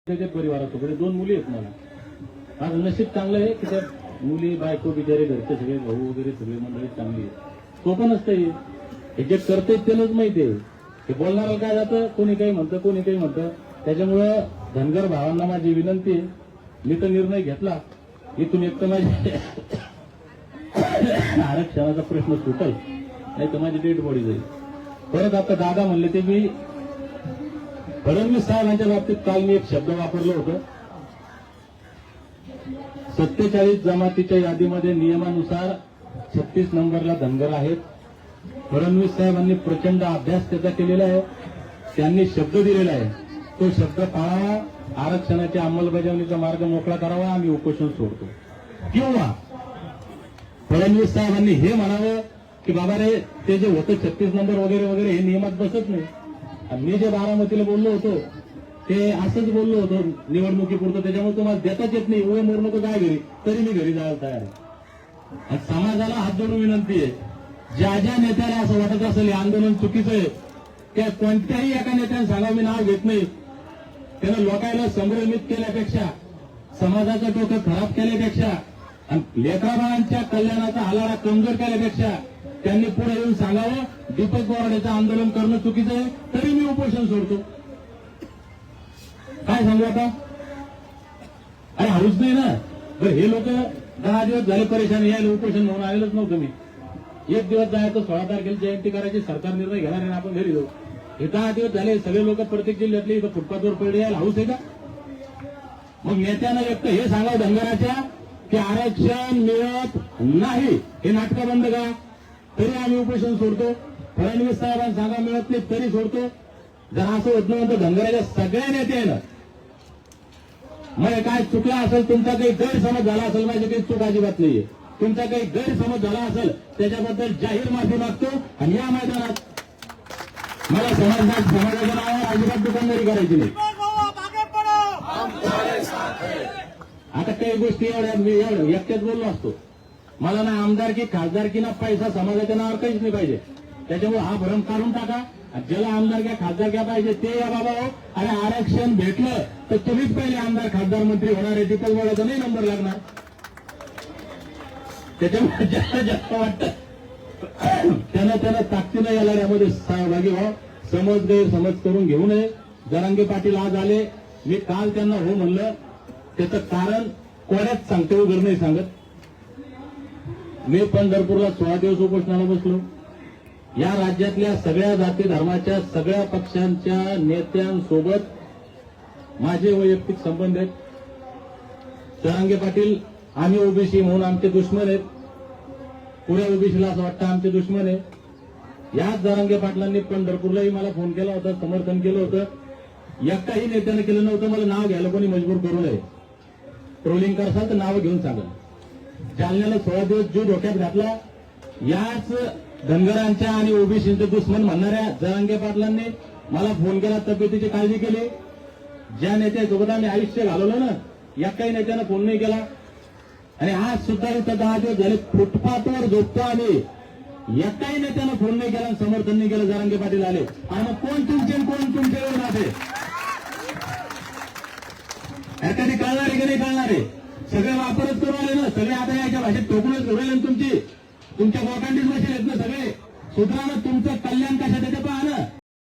त्याच्या परिवारासोबत 2 मुली आहेत मला. माझं नशीब चांगलं आहे की त्या मुली बायको बिचारे घरचे सगळे भाऊ वगैरे सगळे मंडळी चांगली आहे. तो पण असतं हे जे करते त्यालाच माहिती आहे. हे बोलणारा काय जातं, कोणी काही म्हणतं कोणी काही म्हणतं. त्याच्यामुळं धनगर भावांना माझी विनंती आहे, मी तर निर्णय घेतला इथून एक तर माझी आरक्षणाचा प्रश्न सुटेल, नाही तर माझी डेड बॉडी जाईल. परत आता दादा म्हणले ते मी फडणवीस साहेबांच्या बाबतीत काल मी एक शब्द वापरलं होतं. 47 जमातीच्या यादीमध्ये नियमानुसार 36 नंबरला धनगर आहेत. फडणवीस साहेबांनी प्रचंड अभ्यास त्याचा केलेला आहे. त्यांनी शब्द दिलेला आहे, तो शब्द पाळावा, आरक्षणाच्या अंमलबजावणीचा मार्ग मोकळा करावा, आम्ही उपोषण सोडतो. किंवा फडणवीस साहेबांनी हे म्हणावं की बाबा रे ते जे होतं 36 नंबर वगैरे वगैरे हे नियमात बसत नाही. मी जे बारामतीला बोललो होतो ते असंच बोललो होतो निवडणुकीपुरतं, त्याच्यामुळे तुम्हाला देताच येत नाही. उभे मोर नको काय घरी, तरी मी घरी जायला तयार आहे. आणि समाजाला हात जोडून विनंती आहे, ज्या ज्या नेत्याला असं वाटत असेल हे आंदोलन चुकीचं आहे, त्या कोणत्याही एका नेत्याने सांगा मी नाव घेत नाही, त्यानं लोकांना संभ्रमित केल्यापेक्षा, समाजाचं डोकं खराब केल्यापेक्षा आणि लेकराबाळांच्या कल्याणाचा हालाडा कमजोर केल्यापेक्षा त्यांनी पुढे येऊन सांगावं दीपक बोराडेचं आंदोलन करणं चुकीचं आहे, तरी मी उपोषण सोडतो. काय सांगू आता? अरे हाऊस नाही ना. बरं हे लोक 10 दिवस झाले परेशान, यायला उपोषण म्हणून आलेलंच नव्हतं मी. 1 दिवस जायचं, 16 तारखेला जयंती करायची, सरकार निर्णय घेणार आहे आपण घरी जाऊ. हे 10 दिवस झाले सगळे लोक प्रत्येक जिल्ह्यातले इथं फुटपाथवर पडले, यायला हाऊस आहे का? मग नेत्यानं एक तर हे सांगावं धनगराच्या की आरक्षण मिळत नाही, हे नाटकं बंद करा, तरी आम्ही उपोषण सोडतो. फडणवीस साहेबांना सांगा मिळत नाही तरी सोडतो. जर असं होत नव्हतं धनगराच्या सगळ्या नेत्यानं मग काय चुकला असेल, तुमचा काही गैरसमज झाला असेल, माझी काही चूक अजिबात नाहीये, तुमचा काही गैरसमज झाला असेल त्याच्याबद्दल जाहीर माफी मागतो. आणि या मैदानात मला समाजाच्या नावावर अजिबात दुकानदारी करायची नाही. आता काही गोष्टी एवढ्या मी एकट्याच बोललो असतो. मला ना आमदारकी खासदारकी ना पैसा समाजाच्या नावावर काहीच नाही पाहिजे. त्याच्यामुळे हा भरम काढून टाका. ज्याला आमदारक्या खासदारक्या पाहिजे ते या बाबा हो. आणि आरक्षण भेटलं तर तुम्हीच पहिले आमदार खासदार मंत्री होणार आहे, दीपक बोराडेचा नाही नंबर लागणार. त्याच्यामुळे जास्त वाटतं त्यानं ताकदीनं या लढ्यामध्ये सहभागी व्हा. समज गैरसमज करून घेऊ नये. जरांगे पाटील आज आले, मी काल त्यांना हो म्हणलं, त्याचं कारण कोण्यात सांगते वगैरे नाही सांगत. मी पंढरपूरला 16 दिवस उपोषणाला बसलो. या राज्यातल्या सगळ्या जाती धर्माच्या सगळ्या पक्षांच्या नेत्यांसोबत माझे वैयक्तिक संबंध आहेत. जरांगे पाटील आम्ही ओबीसी म्हणून आमचे दुश्मन आहेत, पुऱ्या ओबीसीला असं वाटतं आमचे दुश्मन आहे. याच जरांगे पाटलांनी पंढरपूरलाही मला फोन केला होता, समर्थन केलं होतं. एकाही नेत्यानं केलं नव्हतं. मला नाव घ्यायला कोणी मजबूर करू नये. ट्रोलिंग करसाल तर नाव घेऊन सांगा. जालन्याला 16 दिवस जीव धोक्यात घातला. याच धनगरांच्या आणि ओबीसीचे दुश्मन म्हणणाऱ्या जरांगे पाटलांनी मला फोन केला, तब्येतीची काळजी केली. ज्या नेत्यासोबत आम्ही आयुष्य घालवलं ना, एकाही नेत्यानं फोन नाही केला. आणि आज सुद्धा इथं 10 दिवस झाले फुटपाथवर झोपतो आम्ही, एकाही नेत्यानं फोन नाही केला, समर्थन नाही केलं. जरांगे पाटील आले आणि मग कोण तुमचे कोण तुमच्यावर राहते कधी कळणार आहे की नाही कळणार आहे? सगळे वापरच करून आले ना, सगळे आता याच्या भाषेत ठोकूनच उरले तुमची, तुमच्या बोकांडीच बसेल आहेत ना सगळे. सुधारणं तुमचं कल्याण